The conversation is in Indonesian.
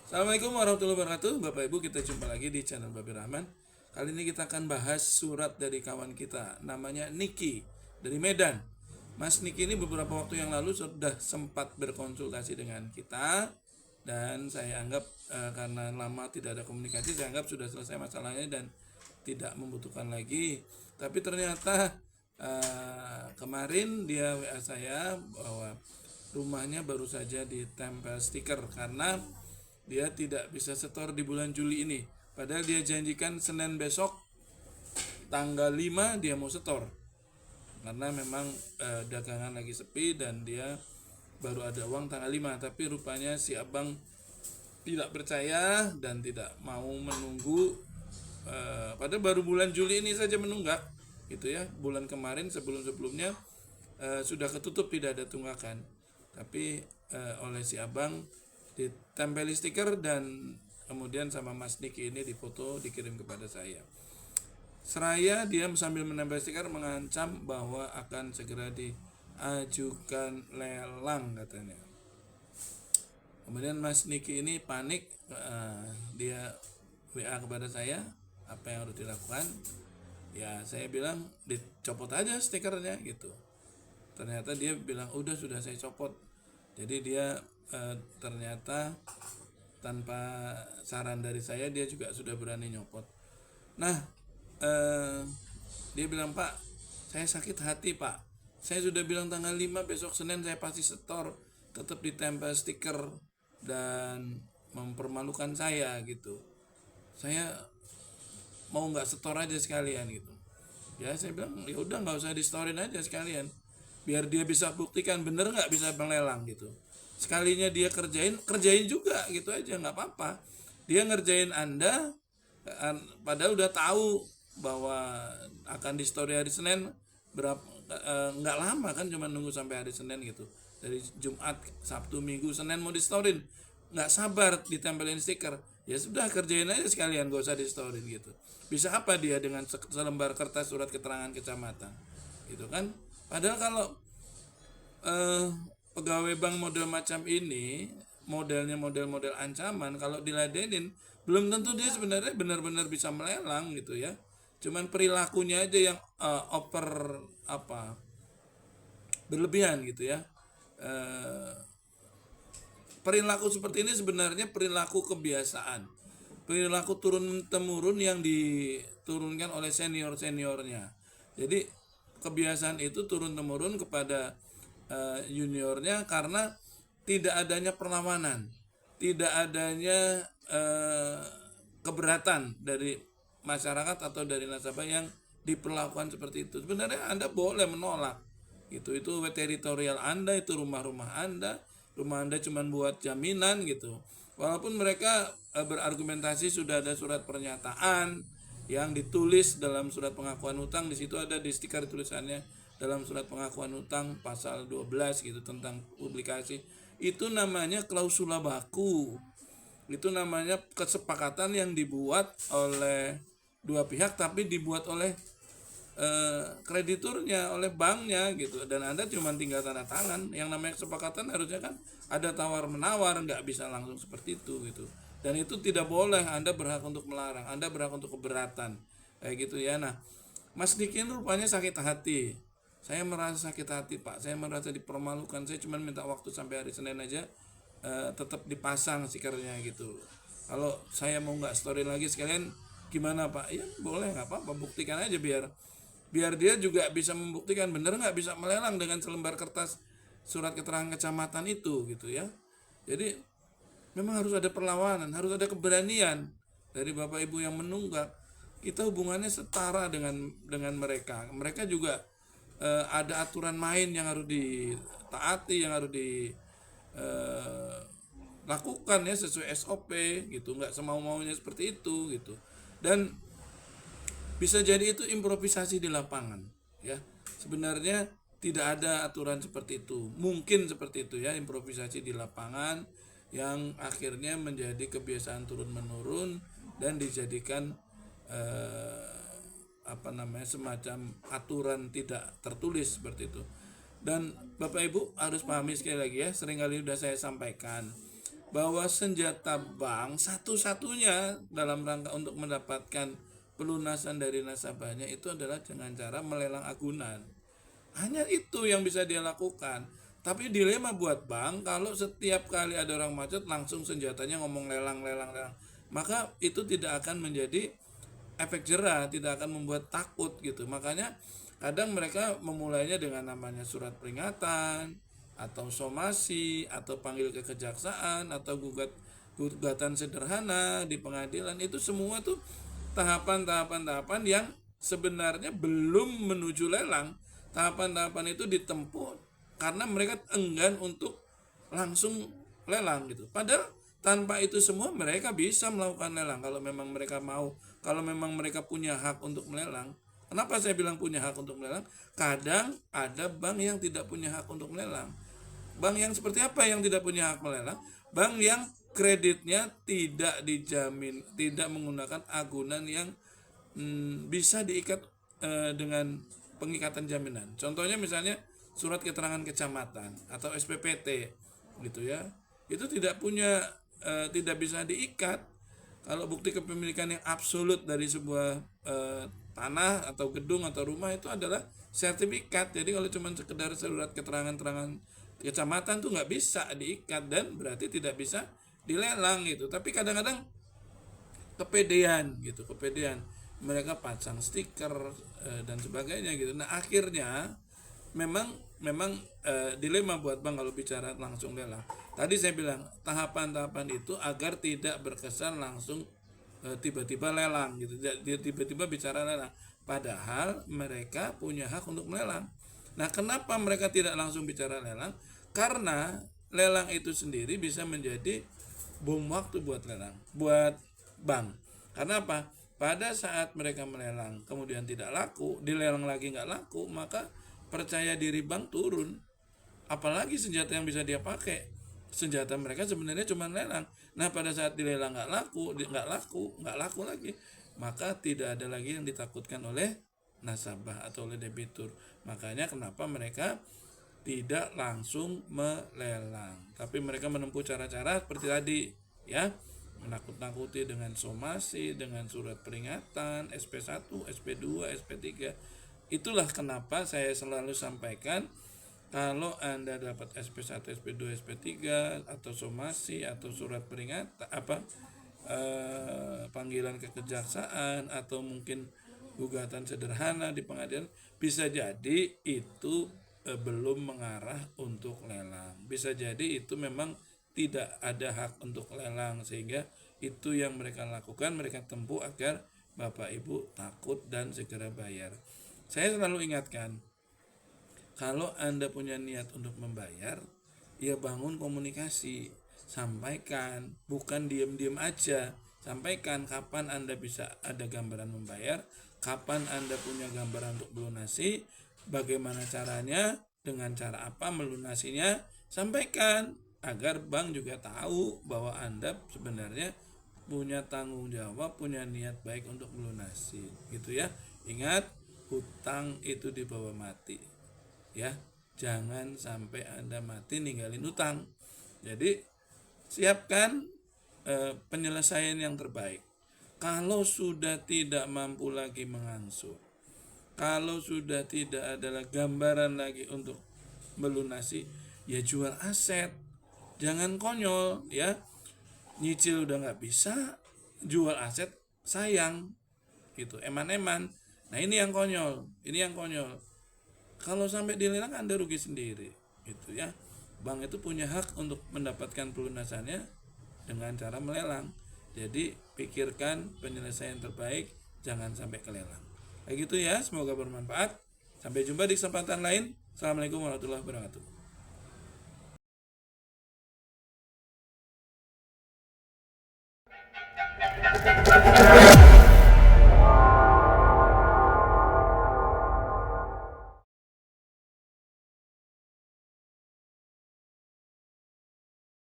Assalamualaikum warahmatullahi wabarakatuh. Bapak Ibu, kita jumpa lagi di channel Babi Rahman. Kali ini kita akan bahas surat dari kawan kita, namanya Niki dari Medan. Mas Niki ini beberapa waktu yang lalu sudah sempat berkonsultasi dengan kita, dan saya anggap karena lama tidak ada komunikasi, saya anggap sudah selesai masalahnya dan tidak membutuhkan lagi. Tapi ternyata kemarin dia WA saya bahwa rumahnya baru saja ditempel stiker karena dia tidak bisa setor di bulan Juli ini. Padahal dia janjikan Senin besok tanggal 5 dia mau setor. Karena memang dagangan lagi sepi dan dia baru ada uang tanggal 5. Tapi rupanya si abang tidak percaya dan tidak mau menunggu. Padahal baru bulan Juli ini saja menunggak. Gitu ya. Bulan kemarin sebelum-sebelumnya sudah ketutup, tidak ada tunggakan. Tapi oleh si abang ditempeli stiker dan kemudian sama Mas Niki ini difoto dikirim kepada saya. Seraya dia sambil menempel stiker mengancam bahwa akan segera diajukan lelang katanya. Kemudian Mas Niki ini panik, dia WA kepada saya, apa yang harus dilakukan? Ya saya bilang dicopot aja stikernya gitu. Ternyata dia bilang udah sudah saya copot. Jadi dia ternyata tanpa saran dari saya dia juga sudah berani nyopot. Nah dia bilang, Pak, saya sakit hati Pak, saya sudah bilang tanggal 5 besok Senin saya pasti setor, tetap ditempel stiker dan mempermalukan saya gitu. Saya mau nggak setor aja sekalian gitu. Ya saya bilang ya udah nggak usah di storin aja sekalian, biar dia bisa buktikan bener nggak bisa melelang gitu. Sekalinya dia kerjain juga gitu aja, nggak apa-apa. Dia ngerjain Anda padahal udah tahu bahwa akan di story hari Senin, berapa nggak lama kan, cuma nunggu sampai hari Senin gitu. Dari Jumat, Sabtu, Minggu, Senin mau di story, nggak sabar ditempelin stiker. Ya sudah kerjain aja sekalian, gak usah di story gitu. Bisa apa dia dengan selembar kertas surat keterangan kecamatan gitu kan. Padahal kalau eh, pegawai bank model macam ini, modelnya model-model ancaman, kalau diladenin belum tentu dia sebenarnya benar-benar bisa melelang gitu ya. Cuman perilakunya aja yang over apa berlebihan gitu ya. Eh, Perilaku seperti ini sebenarnya perilaku kebiasaan, perilaku turun temurun yang diturunkan oleh senior seniornya. Jadi kebiasaan itu turun temurun kepada juniornya karena tidak adanya perlawanan, tidak adanya keberatan dari masyarakat atau dari nasabah yang diperlakukan seperti itu. Sebenarnya Anda boleh menolak gitu, itu teritorial Anda, itu rumah Anda cuma buat jaminan gitu. Walaupun mereka berargumentasi sudah ada surat pernyataan yang ditulis dalam surat pengakuan hutang, di situ ada di stiker tulisannya dalam surat pengakuan hutang pasal 12 gitu tentang publikasi. Itu namanya klausula baku. Itu namanya kesepakatan yang dibuat oleh dua pihak tapi dibuat oleh krediturnya, oleh banknya gitu, dan Anda cuma tinggal tanda tangan. Yang namanya kesepakatan harusnya kan ada tawar menawar, nggak bisa langsung seperti itu gitu. Dan itu tidak boleh, Anda berhak untuk melarang, Anda berhak untuk keberatan kayak gitu ya. Nah, Mas Dikin rupanya sakit hati. Saya merasa sakit hati Pak, saya merasa dipermalukan. Saya cuma minta waktu sampai hari Senin aja, tetap dipasang stikernya gitu. Kalau saya mau nggak story lagi sekalian gimana Pak? Ya boleh, nggak apa-apa, buktikan aja biar biar dia juga bisa membuktikan bener nggak bisa melelang dengan selembar kertas surat keterangan kecamatan itu gitu ya. Jadi memang harus ada perlawanan, harus ada keberanian dari Bapak Ibu yang menunggak. Kita hubungannya setara dengan mereka. Mereka juga ada aturan main yang harus ditaati, yang harus dilakukan ya sesuai SOP gitu, nggak semau maunya seperti itu gitu. Dan bisa jadi itu improvisasi di lapangan ya. Sebenarnya tidak ada aturan seperti itu, mungkin seperti itu ya, improvisasi di lapangan yang akhirnya menjadi kebiasaan turun menurun dan dijadikan apa namanya semacam aturan tidak tertulis seperti itu. Dan Bapak Ibu harus pahami sekali lagi ya, seringkali sudah saya sampaikan, bahwa senjata bank satu-satunya dalam rangka untuk mendapatkan pelunasan dari nasabahnya itu adalah dengan cara melelang agunan. Hanya itu yang bisa dia lakukan. Tapi dilema buat bank kalau setiap kali ada orang macet langsung senjatanya ngomong lelang. Maka itu tidak akan menjadi efek jerah, tidak akan membuat takut gitu. Makanya kadang mereka memulainya dengan namanya surat peringatan atau somasi atau panggil ke kejaksaan atau gugatan sederhana di pengadilan. Itu semua tuh tahapan yang sebenarnya belum menuju lelang. Tahapan-tahapan itu ditempuh karena mereka enggan untuk langsung lelang gitu. Padahal tanpa itu semua mereka bisa melakukan lelang kalau memang mereka mau, kalau memang mereka punya hak untuk melelang. Kenapa saya bilang punya hak untuk melelang? Kadang ada bank yang tidak punya hak untuk melelang. Bank yang seperti apa yang tidak punya hak melelang? Bank yang kreditnya tidak dijamin, tidak menggunakan agunan yang bisa diikat dengan pengikatan jaminan. Contohnya misalnya surat keterangan kecamatan atau SPPT gitu ya. Itu tidak punya tidak bisa diikat. Kalau bukti kepemilikan yang absolut dari sebuah tanah atau gedung atau rumah itu adalah sertifikat. Jadi kalau cuma sekedar surat keterangan kecamatan tuh nggak bisa diikat dan berarti tidak bisa dilelang gitu. Tapi kadang-kadang kepedean mereka pasang stiker dan sebagainya gitu. Nah akhirnya memang dilema buat bank kalau bicara langsung lelang. Tadi saya bilang tahapan-tahapan itu agar tidak berkesan langsung tiba-tiba lelang gitu, tiba-tiba bicara lelang, padahal mereka punya hak untuk melelang. Nah kenapa mereka tidak langsung bicara lelang? Karena lelang itu sendiri bisa menjadi bom waktu buat bank. Karena apa? Pada saat mereka melelang kemudian tidak laku, dilelang lagi nggak laku, maka percaya diri bank turun. Apalagi senjata yang bisa dia pakai, senjata mereka sebenarnya cuma lelang. Nah pada saat dilelang nggak laku lagi, maka tidak ada lagi yang ditakutkan oleh nasabah atau oleh debitur. Makanya kenapa mereka tidak langsung melelang, tapi mereka menempuh cara-cara seperti tadi ya, menakut-nakuti dengan somasi, dengan surat peringatan, SP1, SP2, SP3. Itulah kenapa saya selalu sampaikan kalau Anda dapat SP1, SP2, SP3 atau somasi atau surat peringatan panggilan ke kejaksaan atau mungkin gugatan sederhana di pengadilan, bisa jadi itu belum mengarah untuk lelang. Bisa jadi itu memang tidak ada hak untuk lelang, sehingga itu yang mereka lakukan, mereka tempuh agar Bapak Ibu takut dan segera bayar. Saya selalu ingatkan, kalau Anda punya niat untuk membayar, ya bangun komunikasi, sampaikan, bukan diam-diam aja. Sampaikan kapan Anda bisa ada gambaran membayar, kapan Anda punya gambaran untuk melunasi, bagaimana caranya, dengan cara apa melunasinya, sampaikan agar bank juga tahu bahwa Anda sebenarnya punya tanggung jawab, punya niat baik untuk melunasi, gitu ya. Ingat, hutang itu dibawa mati, ya. Jangan sampai Anda mati ninggalin hutang. Jadi siapkan penyelesaian yang terbaik. Kalau sudah tidak mampu lagi mengangsur, kalau sudah tidak ada gambaran lagi untuk melunasi, ya jual aset. Jangan konyol ya. Nyicil udah nggak bisa, jual aset sayang gitu, eman-eman. Nah ini yang konyol. Kalau sampai dilelang Anda rugi sendiri gitu ya. Bank itu punya hak untuk mendapatkan pelunasannya dengan cara melelang. Jadi pikirkan penyelesaian terbaik, jangan sampai kelelang. Kayak gitu ya, semoga bermanfaat. Sampai jumpa di kesempatan lain. Assalamualaikum warahmatullahi wabarakatuh.